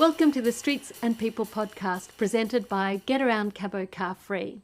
Welcome to the Streets and People podcast presented by Get Around Cabo Car Free.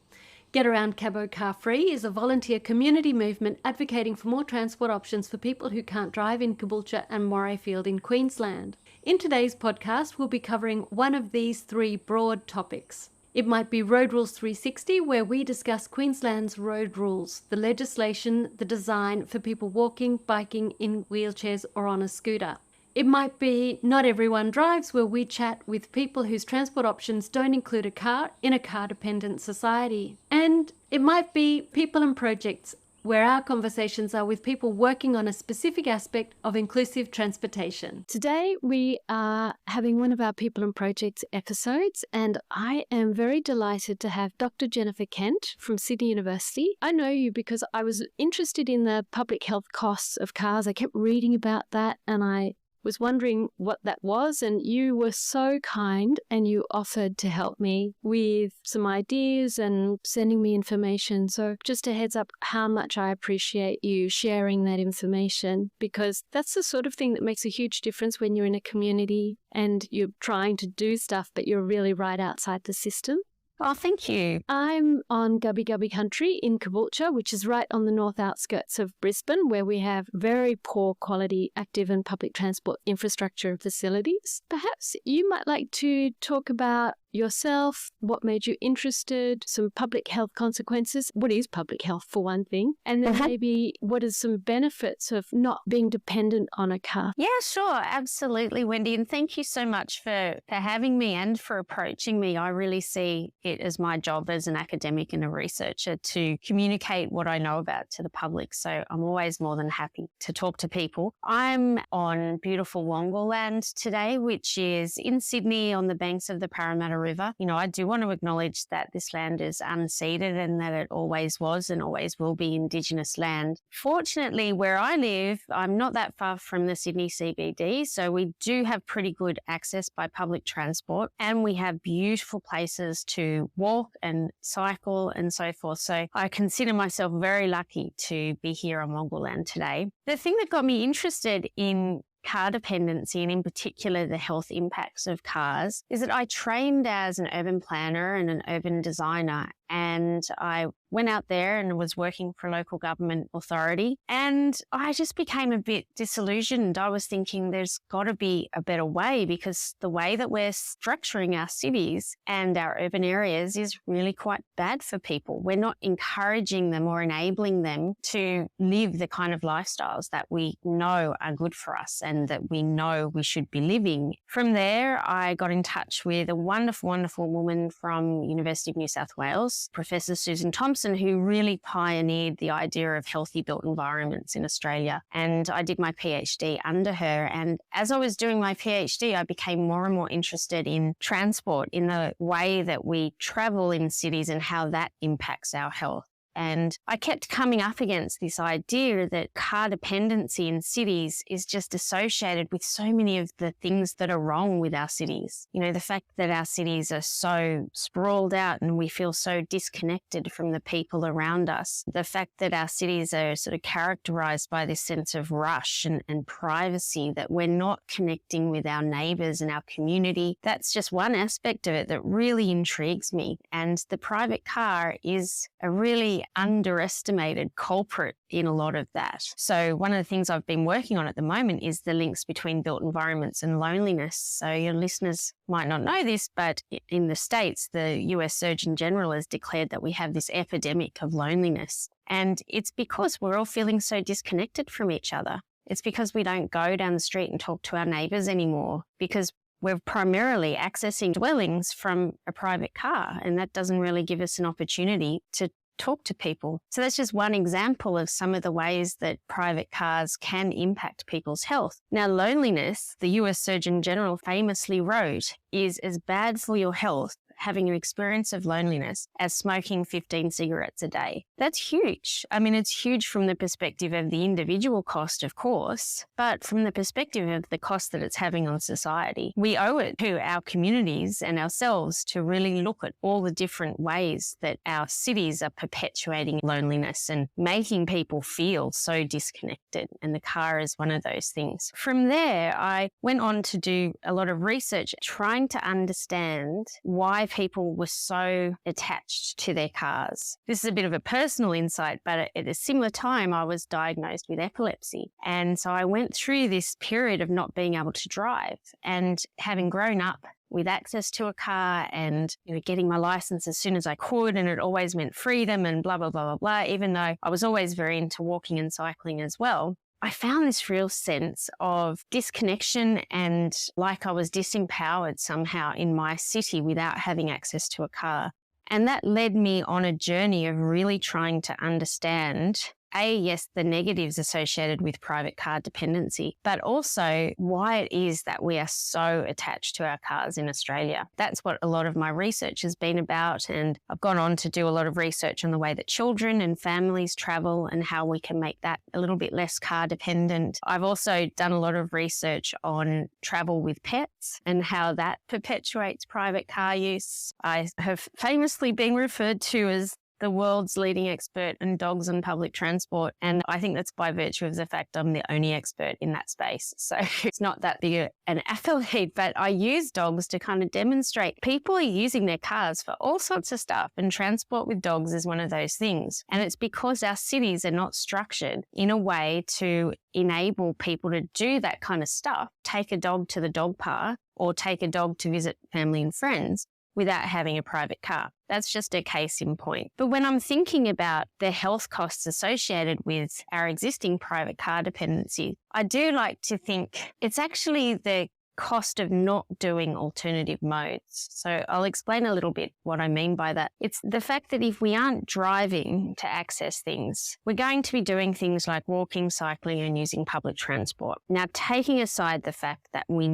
Get Around Cabo Car Free is a volunteer community movement advocating for more transport options for people who can't drive in Caboolture and Morayfield in Queensland. In today's podcast, we'll be covering one of these three broad topics. It might be Road Rules 360, where we discuss Queensland's road rules, the legislation, the design for people walking, biking, in wheelchairs or on a scooter. It might be Not Everyone Drives, where we chat with people whose transport options don't include a car in a car-dependent society. And it might be People and Projects, where our conversations are with people working on a specific aspect of inclusive transportation. Today we are having one of our People and Projects episodes, and I am very delighted to have Dr. Jennifer Kent from Sydney University. I know you because I was interested in the public health costs of cars. I kept reading about that and I was wondering what that was, and you were so kind and you offered to help me with some ideas and sending me information. So just a heads up how much I appreciate you sharing that information, because that's the sort of thing that makes a huge difference when you're in a community and you're trying to do stuff but you're really right outside the system. Oh, thank you. I'm on Gubbi Gubbi country in Caboolture, which is right on the north outskirts of Brisbane, where we have very poor quality active and public transport infrastructure facilities. Perhaps you might like to talk about yourself, what made you interested, some public health consequences. What is public health, for one thing? And then maybe what are some benefits of not being dependent on a car? Yeah, sure. Absolutely, Wendy. And thank you so much for having me and for approaching me. I really see it as my job as an academic and a researcher to communicate what I know about to the public. So I'm always more than happy to talk to people. I'm on beautiful Wongal land today, which is in Sydney on the banks of the Parramatta River. You know, I do want to acknowledge that this land is unceded and that it always was and always will be Indigenous land. Fortunately, where I live, I'm not that far from the Sydney CBD, so we do have pretty good access by public transport, and we have beautiful places to walk and cycle and so forth. So I consider myself very lucky to be here on Wongal land today. The thing that got me interested in car dependency, and in particular the health impacts of cars, is that I trained as an urban planner and an urban designer, and I went out there and was working for a local government authority, and I just became a bit disillusioned. I was thinking there's got to be a better way, because the way that we're structuring our cities and our urban areas is really quite bad for people. We're not encouraging them or enabling them to live the kind of lifestyles that we know are good for us and that we know we should be living. From there, I got in touch with a wonderful, wonderful woman from University of New South Wales, Professor Susan Thompson, who really pioneered the idea of healthy built environments in Australia. And I did my PhD under her. And as I was doing my PhD, I became more and more interested in transport, in the way that we travel in cities and how that impacts our health. And I kept coming up against this idea that car dependency in cities is just associated with so many of the things that are wrong with our cities. You know, the fact that our cities are so sprawled out and we feel so disconnected from the people around us. The fact that our cities are sort of characterized by this sense of rush and privacy, that we're not connecting with our neighbours and our community. That's just one aspect of it that really intrigues me. And the private car is a really underestimated culprit in a lot of that. So one of the things I've been working on at the moment is the links between built environments and loneliness. So your listeners might not know this, but in the States, the US Surgeon General has declared that we have this epidemic of loneliness. And it's because we're all feeling so disconnected from each other. It's because we don't go down the street and talk to our neighbours anymore, because we're primarily accessing dwellings from a private car, and that doesn't really give us an opportunity to talk to people. So that's just one example of some of the ways that private cars can impact people's health. Now, loneliness, the US Surgeon General famously wrote, is as bad for your health having an experience of loneliness as smoking 15 cigarettes a day. That's huge. I mean, it's huge from the perspective of the individual cost, of course, but from the perspective of the cost that it's having on society. We owe it to our communities and ourselves to really look at all the different ways that our cities are perpetuating loneliness and making people feel so disconnected. And the car is one of those things. From there, I went on to do a lot of research trying to understand why people were so attached to their cars. This is a bit of a personal insight, but at a similar time, I was diagnosed with epilepsy. And so I went through this period of not being able to drive, and having grown up with access to a car and getting my license as soon as I could, and it always meant freedom and blah, blah, blah, blah, blah, even though I was always very into walking and cycling as well. I found this real sense of disconnection and like I was disempowered somehow in my city without having access to a car. And that led me on a journey of really trying to understand, yes, the negatives associated with private car dependency, but also why it is that we are so attached to our cars in Australia. That's what a lot of my research has been about, and I've gone on to do a lot of research on the way that children and families travel and how we can make that a little bit less car dependent. I've also done a lot of research on travel with pets and how that perpetuates private car use. I have famously been referred to as the world's leading expert in dogs and public transport. And I think that's by virtue of the fact I'm the only expert in that space. So it's not that big an accolade, but I use dogs to kind of demonstrate people are using their cars for all sorts of stuff, and transport with dogs is one of those things. And it's because our cities are not structured in a way to enable people to do that kind of stuff, take a dog to the dog park or take a dog to visit family and friends without having a private car. That's just a case in point. But when I'm thinking about the health costs associated with our existing private car dependency, I do like to think it's actually the cost of not doing alternative modes. So I'll explain a little bit what I mean by that. It's the fact that if we aren't driving to access things, we're going to be doing things like walking, cycling, and using public transport. Now, taking aside the fact that we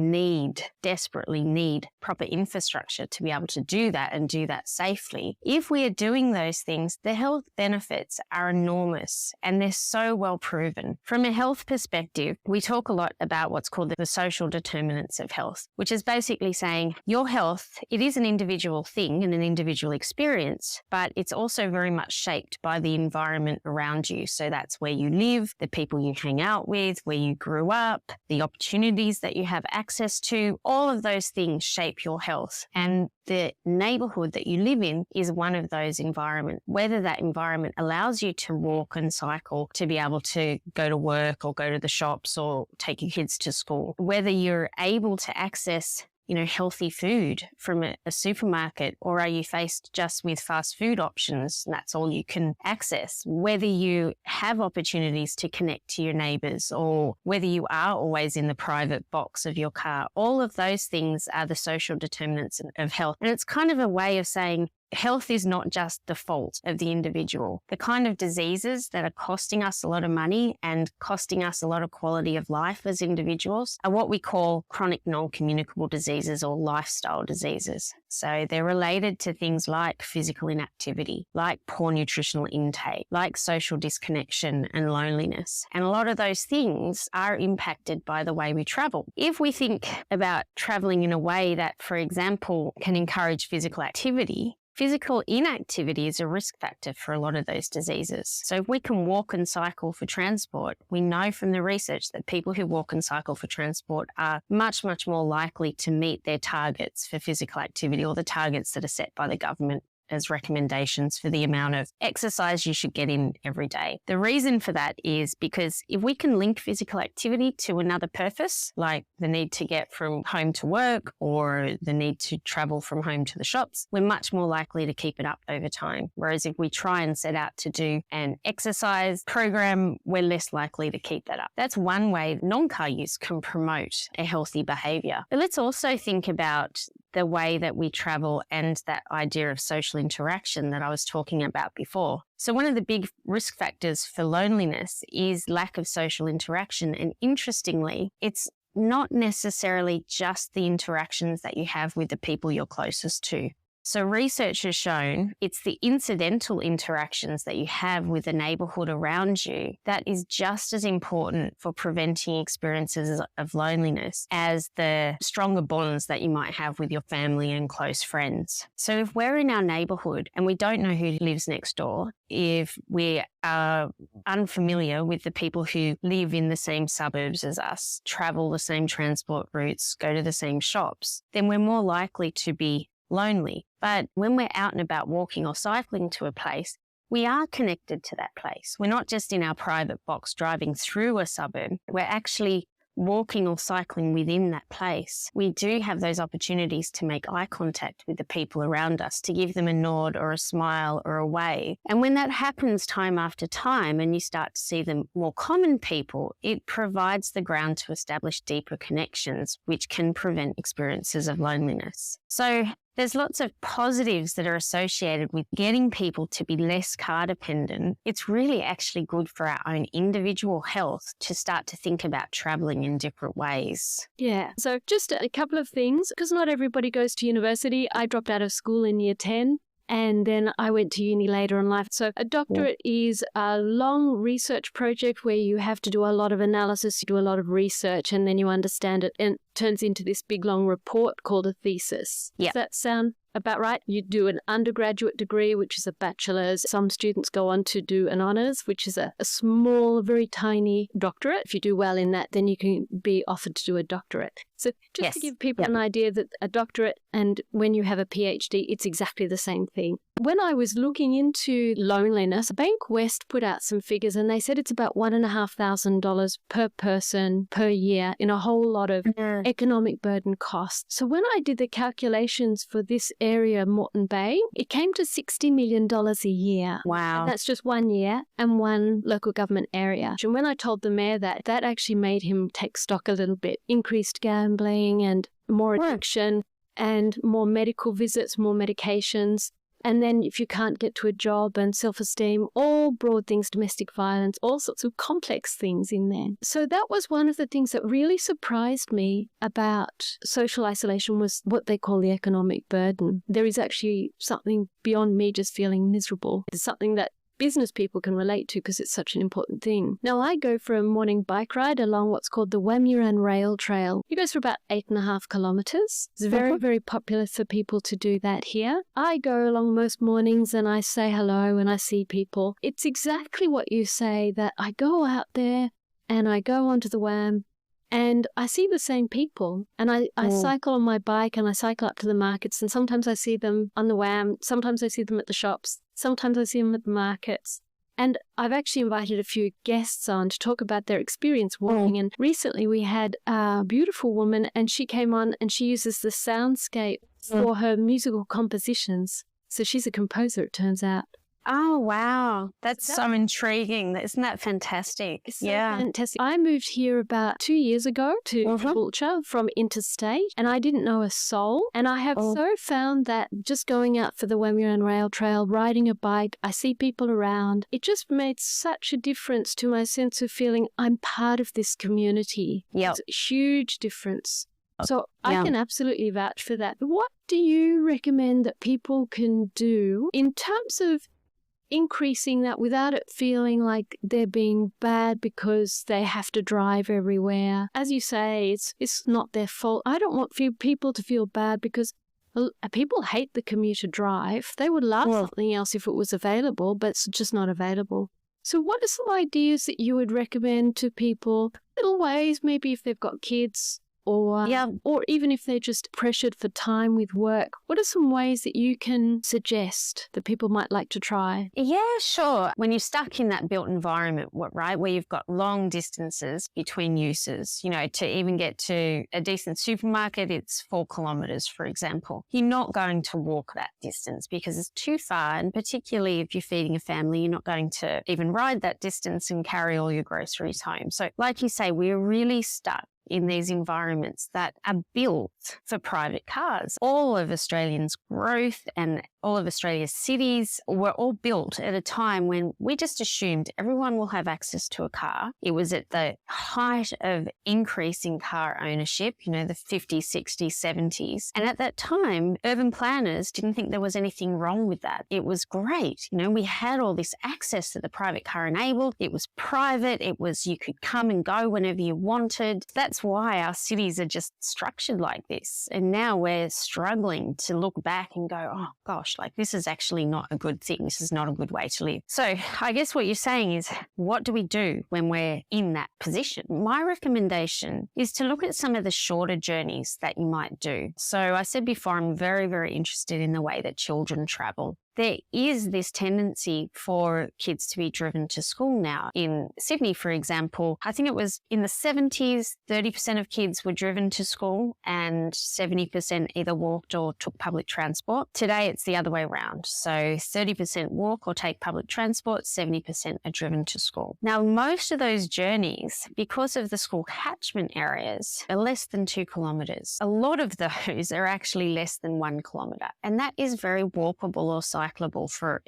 desperately need proper infrastructure to be able to do that and do that safely, if we are doing those things, the health benefits are enormous and they're so well proven. From a health perspective, we talk a lot about what's called the social determinants of health, which is basically saying your health, it is an individual thing and an individual experience, but it's also very much shaped by the environment around you. So that's where you live, the people you hang out with, where you grew up, the opportunities that you have access to, all of those things shape your health. And the neighborhood that you live in is one of those environments. Whether that environment allows you to walk and cycle to be able to go to work or go to the shops or take your kids to school, whether you're able to access healthy food from a supermarket, or are you faced just with fast food options and that's all you can access? Whether you have opportunities to connect to your neighbours, or whether you are always in the private box of your car, all of those things are the social determinants of health. And it's kind of a way of saying health is not just the fault of the individual. The kind of diseases that are costing us a lot of money and costing us a lot of quality of life as individuals are what we call chronic non-communicable diseases or lifestyle diseases. So they're related to things like physical inactivity, like poor nutritional intake, like social disconnection and loneliness. And a lot of those things are impacted by the way we travel. If we think about traveling in a way that, for example, can encourage physical activity, physical inactivity is a risk factor for a lot of those diseases. So if we can walk and cycle for transport, we know from the research that people who walk and cycle for transport are much, much more likely to meet their targets for physical activity, or the targets that are set by the government as recommendations for the amount of exercise you should get in every day. The reason for that is because if we can link physical activity to another purpose, like the need to get from home to work or the need to travel from home to the shops, we're much more likely to keep it up over time. Whereas if we try and set out to do an exercise program, we're less likely to keep that up. That's one way non-car use can promote a healthy behaviour. But let's also think about the way that we travel and that idea of social interaction that I was talking about before. So one of the big risk factors for loneliness is lack of social interaction. And interestingly, it's not necessarily just the interactions that you have with the people you're closest to. So research has shown it's the incidental interactions that you have with the neighbourhood around you that is just as important for preventing experiences of loneliness as the stronger bonds that you might have with your family and close friends. So if we're in our neighbourhood and we don't know who lives next door, if we are unfamiliar with the people who live in the same suburbs as us, travel the same transport routes, go to the same shops, then we're more likely to be lonely. But when we're out and about walking or cycling to a place, we are connected to that place. We're not just in our private box driving through a suburb. We're actually walking or cycling within that place. We do have those opportunities to make eye contact with the people around us, to give them a nod or a smile or a wave. And when that happens time after time and you start to see the more common people, it provides the ground to establish deeper connections, which can prevent experiences of loneliness. So there's lots of positives that are associated with getting people to be less car dependent. It's really actually good for our own individual health to start to think about travelling in different ways. Yeah. So just a couple of things, because not everybody goes to university. I dropped out of school in year 10. And then I went to uni later in life. So a doctorate is a long research project where you have to do a lot of analysis, you do a lot of research, and then you understand it, and it turns into this big long report called a thesis. Yep. Does that sound about right? You do an undergraduate degree, which is a bachelor's. Some students go on to do an honours, which is a small, very tiny doctorate. If you do well in that, then you can be offered to do a doctorate. So just to give people an idea that a doctorate and when you have a PhD, it's exactly the same thing. When I was looking into loneliness, Bank West put out some figures and they said it's about $1,500 per person per year in a whole lot of economic burden costs. So when I did the calculations for this area, Moreton Bay, it came to $60 million a year. Wow. And that's just 1 year and one local government area. And when I told the mayor that actually made him take stock a little bit. Increased gambling and more addiction and more medical visits, more medications. And then if you can't get to a job and self-esteem, all broad things, domestic violence, all sorts of complex things in there. So that was one of the things that really surprised me about social isolation was what they call the economic burden. There is actually something beyond me just feeling miserable. It's something that business people can relate to because it's such an important thing. Now, I go for a morning bike ride along what's called the Woodard Rail Trail. It goes for about 8.5 kilometres. It's very, very popular for people to do that here. I go along most mornings and I say hello and I see people. It's exactly what you say, that I go out there and I go onto the WAM and I see the same people, and I cycle on my bike and I cycle up to the markets, and sometimes I see them on the WAM, sometimes I see them at the shops, sometimes I see them at the markets. And I've actually invited a few guests on to talk about their experience walking. And recently we had a beautiful woman and she came on and she uses the soundscape for her musical compositions. So she's a composer, it turns out. Oh, wow. That's so intriguing. Isn't that fantastic? It's so fantastic. I moved here about 2 years ago to Wiltshire from interstate, and I didn't know a soul. And I have so found that just going out for the Woodard Rail Trail, riding a bike, I see people around. It just made such a difference to my sense of feeling I'm part of this community. Yep. It's a huge difference. So I can absolutely vouch for that. What do you recommend that people can do in terms of increasing that without it feeling like they're being bad because they have to drive everywhere? As you say, it's not their fault. I don't want people to feel bad because people hate the commuter drive. They would love something else if it was available, but it's just not available. So what are some ideas that you would recommend to people? Little ways, maybe if they've got kids, or even if they're just pressured for time with work. What are some ways that you can suggest that people might like to try? Yeah, sure. When you're stuck in that built environment, right, where you've got long distances between uses, to even get to a decent supermarket, it's 4 kilometres, for example. You're not going to walk that distance because it's too far, and particularly if you're feeding a family, you're not going to even ride that distance and carry all your groceries home. So like you say, we're really stuck in these environments that are built for private cars. All of Australians' growth and all of Australia's cities were all built at a time when we just assumed everyone will have access to a car. It was at the height of increasing car ownership, the 50s, 60s, 70s. And at that time, urban planners didn't think there was anything wrong with that. It was great. We had all this access that the private car enabled. It was private. You could come and go whenever you wanted. That's why our cities are just structured like this. And now we're struggling to look back and go, oh gosh, this is actually not a good thing. This is not a good way to live. So I guess what you're saying is, what do we do when we're in that position? My recommendation is to look at some of the shorter journeys that you might do. So I said before, I'm very, very interested in the way that children travel. There is this tendency for kids to be driven to school now. In Sydney, for example, I think it was in the 70s, 30% of kids were driven to school and 70% either walked or took public transport. Today, it's the other way around. So 30% walk or take public transport, 70% are driven to school. Now, most of those journeys, because of the school catchment areas, are less than 2 kilometres. A lot of those are actually less than 1 kilometre. And that is very walkable or cyclable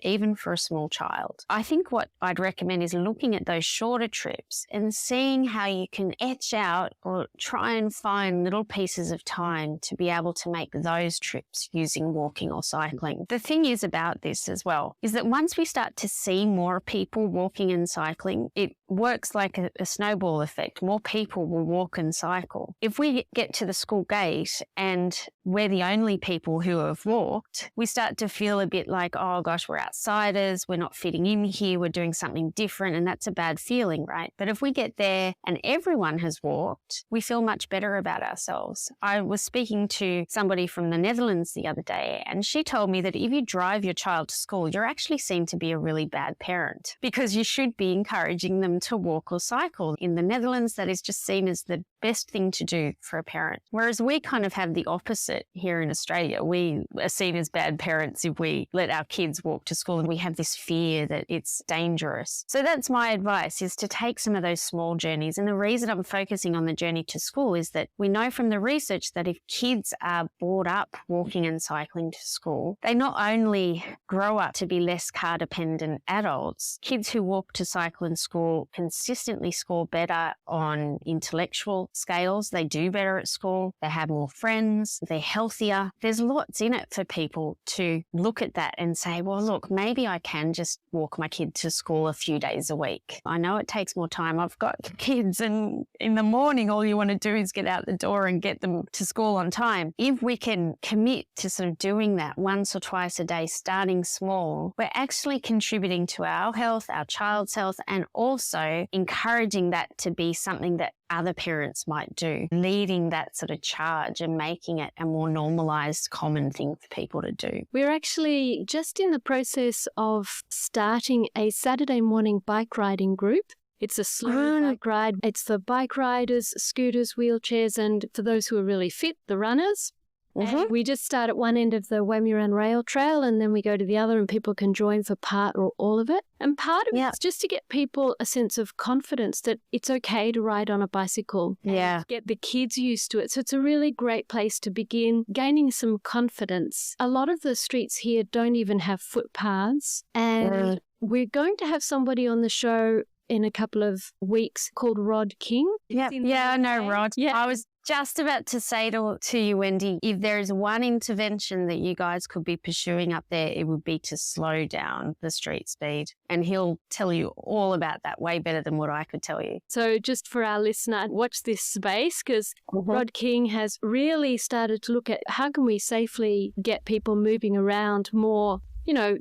even for a small child. I think what I'd recommend is looking at those shorter trips and seeing how you can etch out or try and find little pieces of time to be able to make those trips using walking or cycling. The thing is about this as well is that once we start to see more people walking and cycling, it works like a snowball effect. More people will walk and cycle. If we get to the school gate and we're the only people who have walked, we start to feel a bit like, oh gosh, we're outsiders, we're not fitting in here, we're doing something different, and that's a bad feeling, right? But if we get there and everyone has walked, we feel much better about ourselves. I was speaking to somebody from the Netherlands the other day, and she told me that if you drive your child to school, you're actually seen to be a really bad parent because you should be encouraging them to walk or cycle. In the Netherlands, that is just seen as the best thing to do for a parent. Whereas we kind of have the opposite here in Australia. We are seen as bad parents if we let our kids walk to school, and we have this fear that it's dangerous. So that's my advice, is to take some of those small journeys. And the reason I'm focusing on the journey to school is that we know from the research that if kids are brought up walking and cycling to school, they not only grow up to be less car dependent adults, kids who walk to cycle in school consistently score better on intellectual scales. They do better at school. They have more friends. They're healthier. There's lots in it for people to look at that and say, well, look, maybe I can just walk my kid to school a few days a week. I know it takes more time. I've got kids, and in the morning, all you want to do is get out the door and get them to school on time. If we can commit to sort of doing that once or twice a day, starting small, we're actually contributing to our health, our child's health, and also encouraging that to be something that other parents might do, leading that sort of charge and making it a more normalised, common thing for people to do. We're actually just in the process of starting a Saturday morning bike riding group. It's a slow bike ride. It's for bike riders, scooters, wheelchairs, and for those who are really fit, the runners. And we just start at one end of the Wamuran Rail Trail, and then we go to the other, and people can join for part or all of it. And part of it's just to get people a sense of confidence that it's okay to ride on a bicycle. And get the kids used to it. So it's a really great place to begin gaining some confidence. A lot of the streets here don't even have footpaths. And we're going to have somebody on the show in a couple of weeks called Rod King. Yeah, I know Rod. Yeah. I was just about to say to you, Wendy, if there is one intervention that you guys could be pursuing up there, it would be to slow down the street speed. And he'll tell you all about that way better than what I could tell you. So just for our listener, watch this space, because Rod King has really started to look at how can we safely get people moving around more,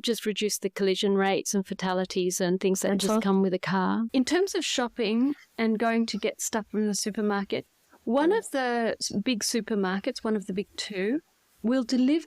just reduce the collision rates and fatalities and things that just come with a car. In terms of shopping and going to get stuff from the supermarket, one of the big supermarkets, one of the big two, will deliver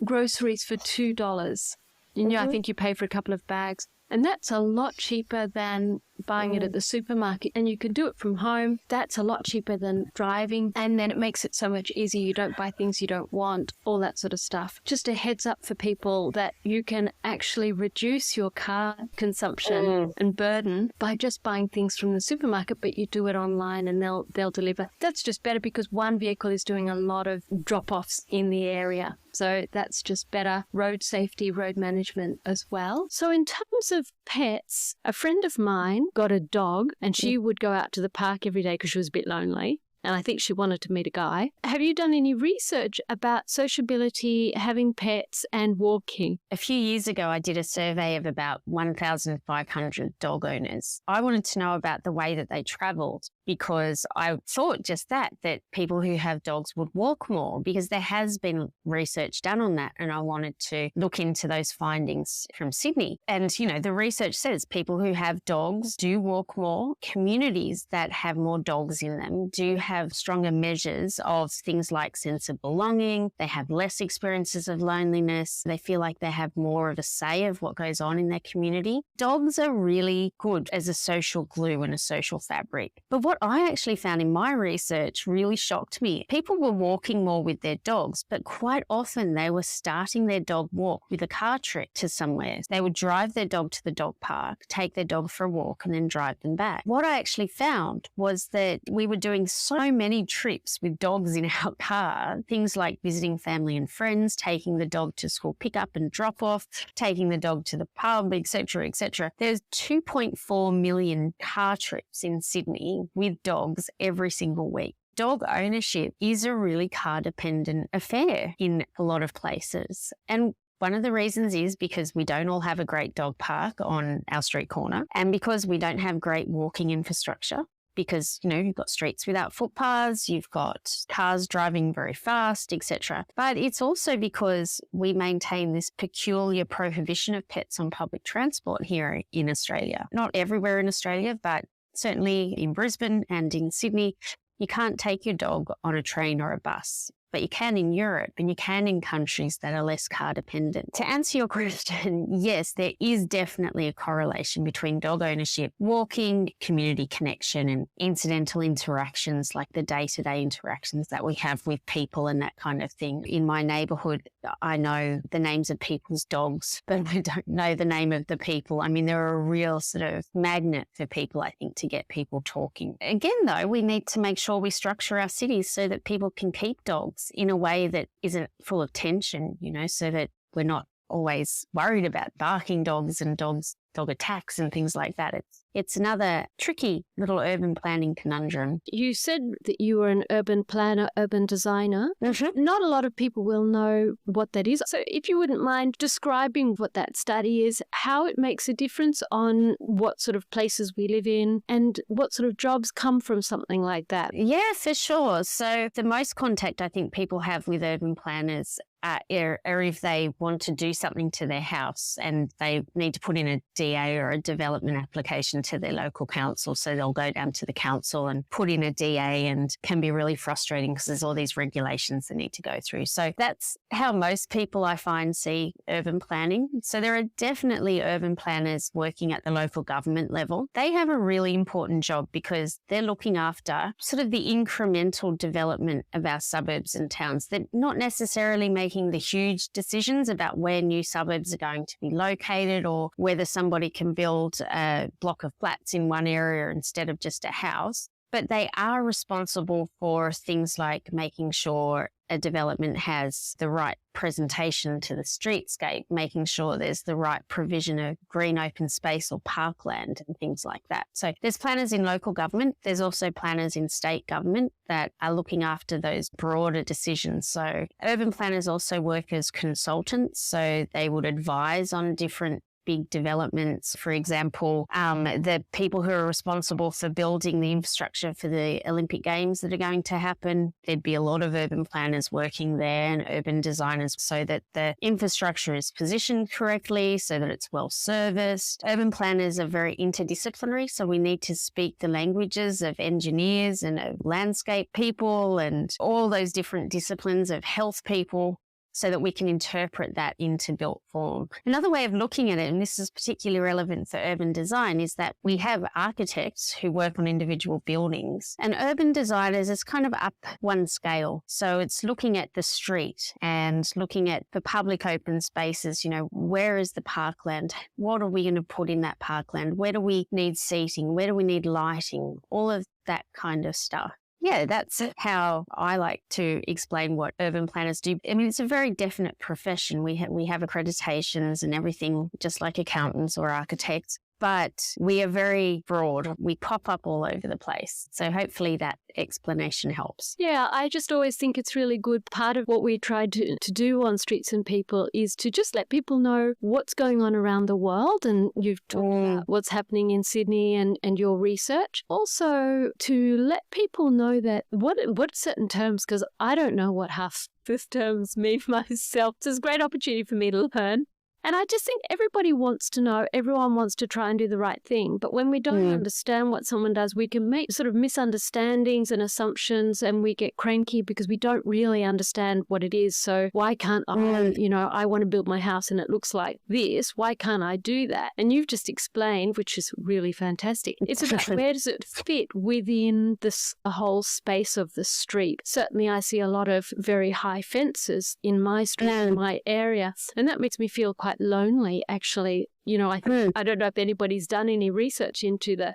groceries for $2. I think you pay for a couple of bags. And that's a lot cheaper than buying it at the supermarket, and you can do it from home. That's a lot cheaper than driving, and then it makes it so much easier. You don't buy things you don't want, all that sort of stuff. Just a heads up for people that you can actually reduce your car consumption and burden by just buying things from the supermarket, but you do it online and they'll deliver. That's just better because one vehicle is doing a lot of drop-offs in the area. So that's just better road safety, road management as well. So in terms of pets, a friend of mine got a dog and she would go out to the park every day because she was a bit lonely. And I think she wanted to meet a guy. Have you done any research about sociability, having pets and walking? A few years ago, I did a survey of about 1,500 dog owners. I wanted to know about the way that they travelled because I thought just that people who have dogs would walk more because there has been research done on that. And I wanted to look into those findings from Sydney. And, you know, the research says people who have dogs do walk more. Communities that have more dogs in them do have stronger measures of things like sense of belonging. They have less experiences of loneliness. They feel like they have more of a say of what goes on in their community. Dogs are really good as a social glue and a social fabric. But what I actually found in my research really shocked me. People were walking more with their dogs, but quite often they were starting their dog walk with a car trip to somewhere. They would drive their dog to the dog park, take their dog for a walk, and then drive them back. What I actually found was that we were doing so many trips with dogs in our car, things like visiting family and friends, taking the dog to school pickup and drop off, taking the dog to the pub, etc., etc. There's 2.4 million car trips in Sydney with dogs every single week. Dog ownership is a really car-dependent affair in a lot of places. And one of the reasons is because we don't all have a great dog park on our street corner and because we don't have great walking infrastructure. Because, you know, you've got streets without footpaths, you've got cars driving very fast, etc. But it's also because we maintain this peculiar prohibition of pets on public transport here in Australia. Not everywhere in Australia, but certainly in Brisbane and in Sydney, you can't take your dog on a train or a bus. But you can in Europe and you can in countries that are less car dependent. To answer your question, yes, there is definitely a correlation between dog ownership, walking, community connection, and incidental interactions like the day-to-day interactions that we have with people and that kind of thing. In my neighbourhood, I know the names of people's dogs, but I don't know the name of the people. I mean, they're a real sort of magnet for people, I think, to get people talking. Again, though, we need to make sure we structure our cities so that people can keep dogs in a way that isn't full of tension, you know, so that we're not always worried about barking dogs and dog attacks and things like that. It's another tricky little urban planning conundrum. You said that you were an urban planner, urban designer. Mm-hmm. Not a lot of people will know what that is. So if you wouldn't mind describing what that study is, how it makes a difference on what sort of places we live in and what sort of jobs come from something like that. Yeah, for sure. So the most contact I think people have with urban planners are if they want to do something to their house and they need to put in a DA or a development application to their local council. So they'll go down to the council and put in a DA, and can be really frustrating because there's all these regulations they need to go through. So that's how most people I find see urban planning. So there are definitely urban planners working at the local government level. They have a really important job because they're looking after sort of the incremental development of our suburbs and towns. They're not necessarily making the huge decisions about where new suburbs are going to be located or whether somebody can build a block of flats in one area instead of just a house. But they are responsible for things like making sure a development has the right presentation to the streetscape, making sure there's the right provision of green open space or parkland and things like that. So there's planners in local government. There's also planners in state government that are looking after those broader decisions. So urban planners also work as consultants. So they would advise on different big developments. For example, the people who are responsible for building the infrastructure for the Olympic Games that are going to happen, there'd be a lot of urban planners working there and urban designers so that the infrastructure is positioned correctly, so that it's well serviced. Urban planners are very interdisciplinary, so we need to speak the languages of engineers and of landscape people and all those different disciplines of health people. so that we can interpret that into built form. Another way of looking at it, and this is particularly relevant for urban design, is that we have architects who work on individual buildings, and urban designers is kind of up one scale. So it's looking at the street and looking at the public open spaces, where is the parkland? What are we going to put in that parkland? Where do we need seating? Where do we need lighting? All of that kind of stuff. Yeah, that's how I like to explain what urban planners do. I mean, it's a very definite profession. We have accreditations and everything, just like accountants or architects, but we are very broad. We pop up all over the place. So hopefully that explanation helps. Yeah, I just always think it's really good. Part of what we tried to do on Streets and People is to just let people know what's going on around the world. And you've talked about what's happening in Sydney and your research. Also to let people know that what certain terms, because I don't know what half these terms mean myself. It's a great opportunity for me to learn. And I just think everybody wants to know, everyone wants to try and do the right thing. But when we don't understand what someone does, we can make sort of misunderstandings and assumptions, and we get cranky because we don't really understand what it is. So why can't I, I want to build my house and it looks like this. Why can't I do that? And you've just explained, which is really fantastic. It's about where does it fit within the whole space of the street. Certainly I see a lot of very high fences in my street, in my area, and that makes me feel quite lonely, actually. I don't know if anybody's done any research into the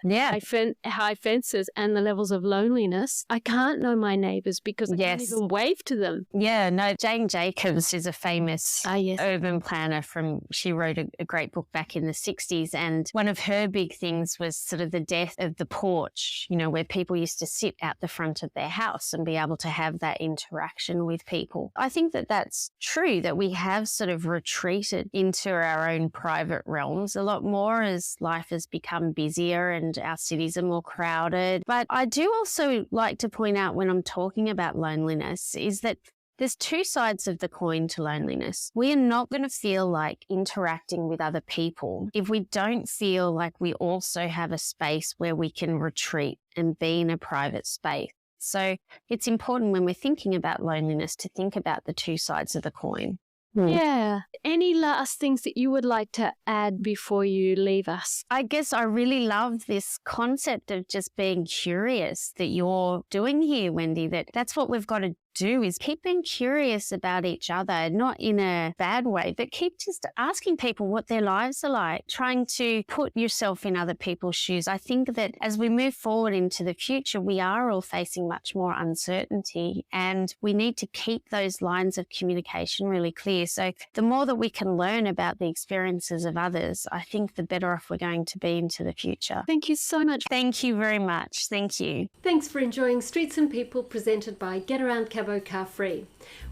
high fences and the levels of loneliness. I can't know my neighbours because I can't even wave to them. Yeah, no, Jane Jacobs is a famous urban planner she wrote a great book back in the 60s, and one of her big things was sort of the death of the porch, where people used to sit out the front of their house and be able to have that interaction with people. I think that that's true, that we have sort of retreated into our own private realms a lot more as life has become busier and our cities are more crowded. But I do also like to point out when I'm talking about loneliness is that there's two sides of the coin to loneliness. We are not going to feel like interacting with other people if we don't feel like we also have a space where we can retreat and be in a private space. So it's important when we're thinking about loneliness to think about the two sides of the coin. Yeah. Any last things that you would like to add before you leave us? I guess I really love this concept of just being curious that you're doing here, Wendy, that's what we've got to do, is keep being curious about each other, not in a bad way, but keep just asking people what their lives are like, trying to put yourself in other people's shoes. I think that as we move forward into the future, we are all facing much more uncertainty, and we need to keep those lines of communication really clear. So the more that we can learn about the experiences of others, I think the better off we're going to be into the future. Thank you so much. Thank you very much. Thank you. Thanks for enjoying Streets and People, presented by Get Around Cabo Car Free.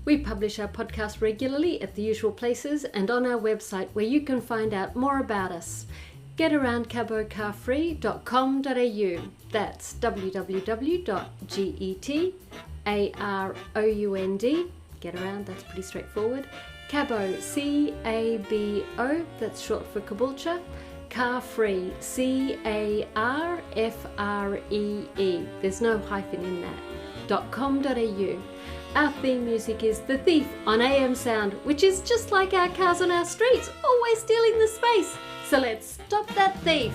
We publish our podcast regularly at the usual places and on our website, where you can find out more about us. getaroundcabocarfree.com.au. That's www.getaround, get around, that's pretty straightforward. Cabo, C-A-B-O, that's short for Caboolture. Car Free, C-A-R-F-R-E-E. There's no hyphen in that. .com.au. Our theme music is The Thief on AM Sound, which is just like our cars on our streets, always stealing the space. So let's stop that thief.